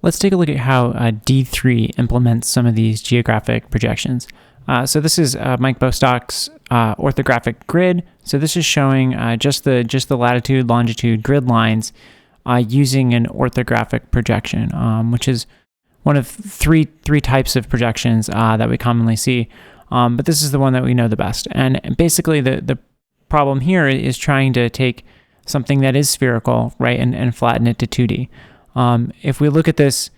Let's take a look at how D3 implements some of these geographic projections. So this is Mike Bostock's orthographic grid. So this is showing just the latitude, longitude grid lines using an orthographic projection, which is one of three types of projections that we commonly see. But this is the one that we know the best. And basically the problem here is trying to take something that is spherical, right, and flatten it to 2D. If we look at this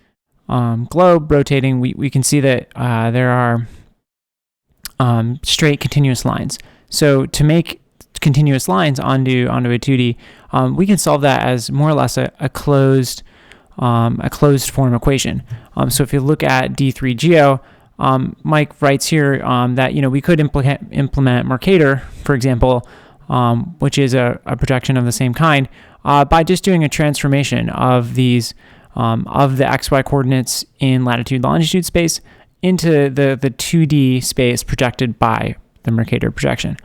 globe rotating, we can see that there are straight continuous lines. So to make continuous lines onto a 2D, we can solve that as more or less a closed form equation. So if you look at D3go, Mike writes here that we could implement Mercator, for example, which is a projection of the same kind, by just doing a transformation of these of the XY coordinates in latitude longitude space into the 2D space projected by the Mercator projection.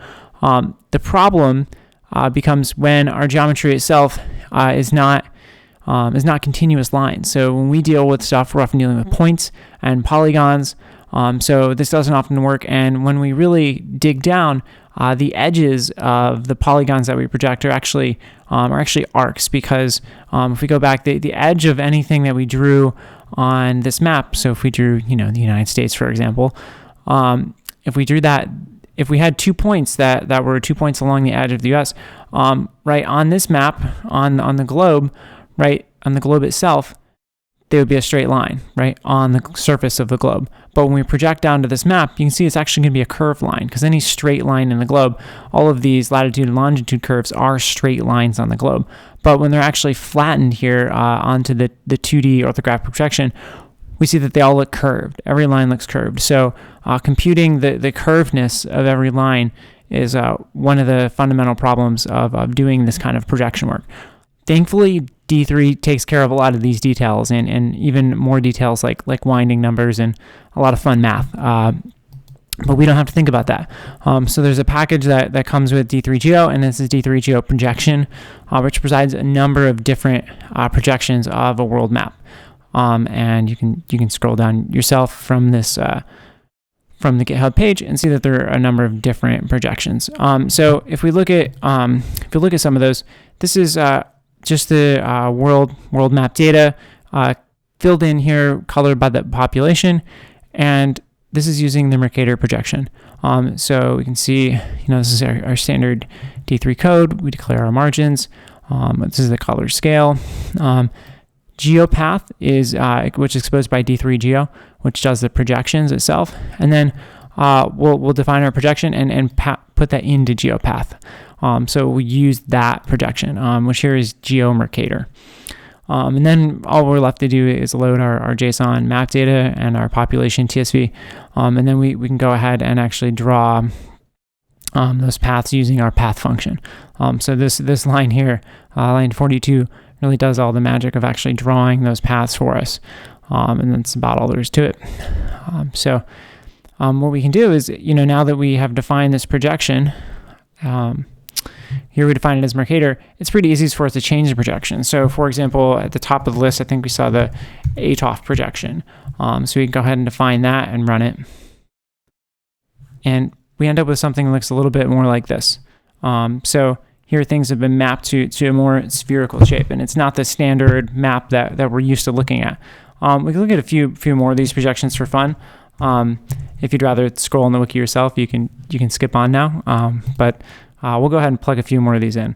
The problem becomes when our geometry itself is not continuous lines. So when we deal with stuff, we're often dealing with points and polygons. So this doesn't often work. And when we really dig down, the edges of the polygons that we project are actually arcs, because if we go back, the edge of anything that we drew on this map, so if we drew the United States, for example, if we drew that, if we had 2 points that were 2 points along the edge of the US, right on this map, on the globe, right on the globe itself, they would be a straight line, right, on the surface of the globe. But when we project down to this map, you can see it's actually going to be a curved line, because any straight line in the globe, all of these latitude and longitude curves are straight lines on the globe. But when they're actually flattened here onto the 2D orthographic projection, we see that they all look curved. Every line looks curved. So computing the curvedness of every line is one of the fundamental problems of doing this kind of projection work. Thankfully, D3 takes care of a lot of these details and even more details like winding numbers and a lot of fun math. But we don't have to think about that. So there's a package that comes with D3go, and this is D3go Projection, which provides a number of different projections of a world map. And you can scroll down yourself from this from the GitHub page and see that there are a number of different projections. So if we look at some of those, this is just the world map data filled in here, colored by the population, and this is using the Mercator projection. So we can see, this is our standard D3 code. We declare our margins. This is the color scale. GeoPath is which is exposed by D3go, which does the projections itself, and then we'll define our projection and put that into GeoPath. So we use that projection, which here is GeoMercator. And then all we're left to do is load our JSON map data and our population TSV, and then we can go ahead and actually draw those paths using our path function. So this line here, line 42, really does all the magic of actually drawing those paths for us, and that's about all there is to it. So what we can do is, now that we have defined this projection, here we define it as Mercator, it's pretty easy for us to change the projection. So for example, at the top of the list, I think we saw the ATOF projection. So we can go ahead and define that and run it. And we end up with something that looks a little bit more like this. So here things have been mapped to a more spherical shape, and it's not the standard map that we're used to looking at. We can look at a few more of these projections for fun. If you'd rather scroll on the wiki yourself, you can skip on now. But we'll go ahead and plug a few more of these in.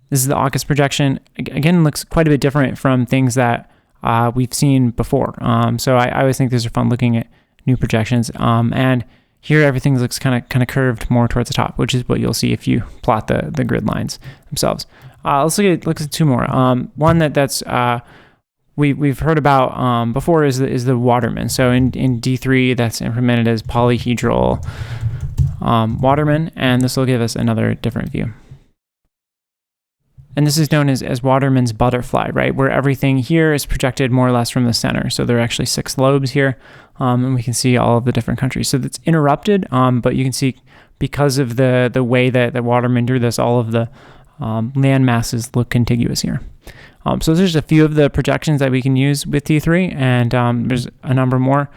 This is the AUKUS projection. Again, looks quite a bit different from things that we've seen before. So I always think these are fun looking at new projections. And here everything looks kind of curved more towards the top, which is what you'll see if you plot the grid lines themselves. Let's look at two more. One that's we've heard about before is the Watermen. So in D3, that's implemented as polyhedral Watermen, and this will give us another different view. And this is known as Waterman's butterfly, right? Where everything here is projected more or less from the center. So there are actually 6 lobes here, and we can see all of the different countries. So it's interrupted, but you can see because of the way that the Waterman drew this, all of the land masses look contiguous here. So there's a few of the projections that we can use with D3, and there's a number more.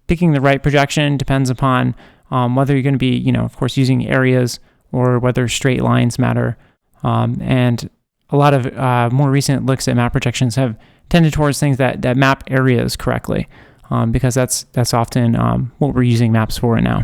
Picking the right projection depends upon whether you're going to be, of course, using areas or whether straight lines matter. And a lot of more recent looks at map projections have tended towards things that map areas correctly, because that's often what we're using maps for right now.